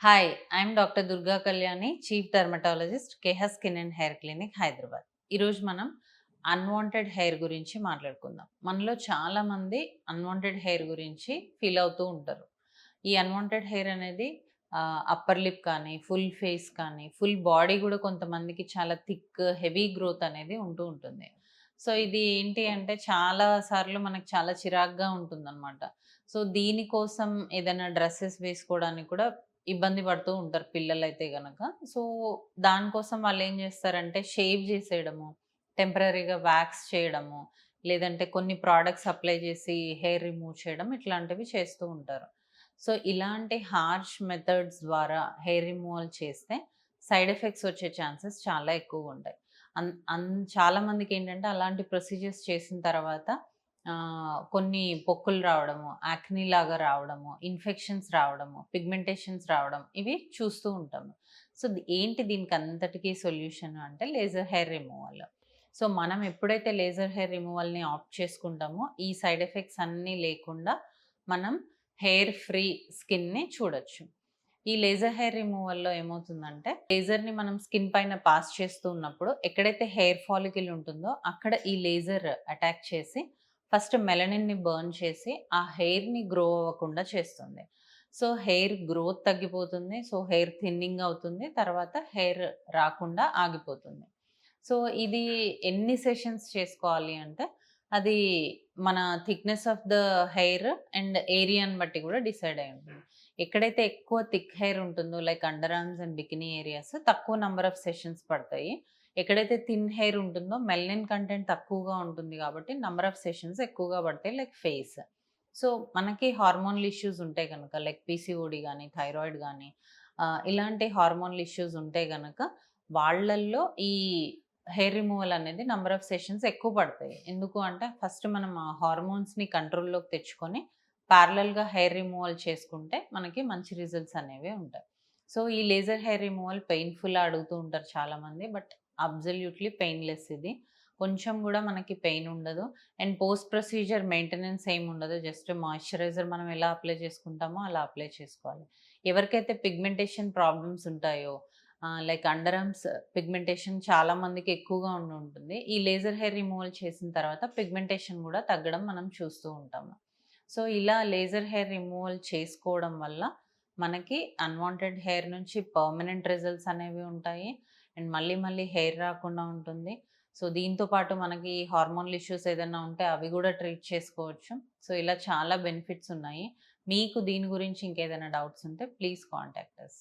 Hi, I'm doctor Durga Kalyani, chief dermatologist, కేహ skin and hair clinic, Hyderabad. ఈరోజు మనం అన్వాంటెడ్ హెయిర్ గురించి మాట్లాడుకుందాం. మనలో చాలామంది అన్వాంటెడ్ హెయిర్ గురించి ఫీల్ అవుతూ ఉంటారు. ఈ అన్వాంటెడ్ హెయిర్ అనేది అప్పర్ లిప్ కానీ, ఫుల్ ఫేస్ కానీ, ఫుల్ బాడీ కూడా కొంతమందికి చాలా థిక్, హెవీ గ్రోత్ అనేది ఉంటూ ఉంటుంది. సో, ఇది ఏంటి అంటే చాలా సార్లు మనకు చాలా చిరాకుగా ఉంటుందన్నమాట. సో, దీనికోసం ఏదైనా డ్రెసెస్ వేసుకోవడానికి కూడా ఇబ్బంది పడుతూ ఉంటారు పిల్లలైతే గనక. సో, దానికోసం వాళ్ళేం జేస్తారంటే షేవ్ జేసేయడము, టెంపరరీగా వాక్స్ చేయడము, లేదంటే కొన్ని ప్రొడక్ట్స్ అప్లై జేసి హెయిర్ రిమూవ్ చేయడం ఇట్లాంటివి చేస్తూ ఉంటారు. సో, ఇలాంటి హార్ష్ మెథడ్స్ ద్వారా హెయిర్ రిమూవల్ చేస్తే సైడ్ ఎఫెక్ట్స్ వచ్చే ఛాన్సెస్ చాలా ఎక్కువగుంటాయి. అన్ అన్ చాలా మందికేంటంటే అలాంటి ప్రొసీజర్స్ చేసిన తర్వాత కొన్ని పొక్కులు రావడము, యాక్నీ లాగా రావడము, ఇన్ఫెక్షన్స్ రావడము, పిగ్మెంటేషన్స్ రావడం ఇవి చూస్తూ ఉంటాము. సో, ఏంటి దీనికంతటికి సొల్యూషన్ అంటే లేజర్ హెయిర్ రిమూవల్. సో, మనం ఎప్పుడైతే లేజర్ హెయిర్ రిమూవల్‌ని ఆప్ట్ చేసుకుంటామో ఈ సైడ్ ఎఫెక్ట్స్ అన్నీ లేకుండా మనం హెయిర్ ఫ్రీ స్కిన్‌ని చూడొచ్చు. ఈ లేజర్ హెయిర్ రిమూవల్‌లో ఏమవుతుందంటే, లేజర్‌ని మనం స్కిన్ పైన పాస్ చేస్తూ ఉన్నప్పుడు ఎక్కడైతే హెయిర్ ఫాలికల్ ఉంటుందో అక్కడ ఈ లేజర్ అటాక్ చేసి ఫస్ట్ మెలనిన్‌ని బర్న్ చేసి ఆ హెయిర్‌ని గ్రో అవ్వకుండా చేస్తుంది. సో, హెయిర్ గ్రోత్ తగ్గిపోతుంది. సో, హెయిర్ థిన్నింగ్ అవుతుంది. తర్వాత హెయిర్ రాకుండా ఆగిపోతుంది. సో, ఇది ఎన్ని సెషన్స్ చేసుకోవాలి అంటే, అది మన thickness of the hair and ఏరియాని బట్టి కూడా డిసైడ్ అయి ఉంటుంది. ఎక్కడైతే ఎక్కువ థిక్ హెయిర్ ఉంటుందో like under arms and bikini areas తక్కువ నంబర్ ఆఫ్ సెషన్స్ పడతాయి. ఎక్కడైతే థిన్ హెయిర్ ఉంటుందో మెలనిన్ కంటెంట్ తక్కువగా ఉంటుంది కాబట్టి నంబర్ ఆఫ్ సెషన్స్ ఎక్కువగా పడతాయి లైక్ ఫేస్. సో, మనకి హార్మోనల్ ఇష్యూస్ ఉంటే గనక లైక్ పీసీఓడీ గానీ, థైరాయిడ్ గానీ ఇలాంటి హార్మోనల్ ఇష్యూస్ ఉంటే గనక వాళ్ళల్లో ఈ హెయిర్ రిమూవల్ అనేది నంబర్ ఆఫ్ సెషన్స్ ఎక్కువ పడతాయి. ఎందుకు అంటే ఫస్ట్ మనం ఆ హార్మోన్స్‌ని కంట్రోల్‌లోకి తెచ్చుకొని ప్యారలెల్‌గా హెయిర్ రిమూవల్ చేసుకుంటే మనకి మంచి రిజల్ట్స్ అనేవి ఉంటాయి. సో, ఈ లేజర్ హెయిర్ రిమూవల్ పెయిన్‌ఫుల్లా అడుగుతూ ఉంటారు చాలామంది. బట్ అబ్సల్యూట్‌లీ పెయిన్‌లెస్ ఇది. కొంచెం గూడా మనకి పెయిన్ ఉండదు. అండ్ పోస్ట్ ప్రొసీజర్ మెయింటెనెన్స్ ఏమి ఉండదు. జస్ట్ మాయిశ్చరైజర్ మనం ఎలా అప్లై చేసుకుంటామో అలా అప్లై చేసుకోవాలి. ఎవరికైతే పిగ్మెంటేషన్ ప్రాబ్లమ్స్ ఉంటాయో లైక్ అండర్ ఆర్మ్స్ పిగ్మెంటేషన్ చాలా మందికి ఎక్కువగా ఉంటుంది. ఈ లేజర్ హెయిర్ రిమూవల్ చేసిన తర్వాత పిగ్మెంటేషన్ గూడా తగ్గడం మనం చూస్తూ ఉంటాము. సో, ఇలా లేజర్ హెయిర్ రిమూవల్ చేసుకోవడం వల్ల మనకి అన్‌వాంటెడ్ హెయిర్ నుంచి పర్మనెంట్ రిజల్ట్స్ అనేవి ఉంటాయి. అండ్ మళ్ళీ మళ్ళీ హెయిర్ రాకుండా ఉంటుంది. సో, దీంతో పాటు మనకి హార్మోనల్ ఇష్యూస్ ఏదైనా ఉంటే అవి గూడా ట్రీట్ చేసుకోవచ్చు. సో, ఇలా చాలా బెనిఫిట్స్ ఉన్నాయి. మీకు దీని గురించి ఇంకేదైనా డౌట్స్ ఉంటే ప్లీజ్ కాంటాక్ట్ అస్.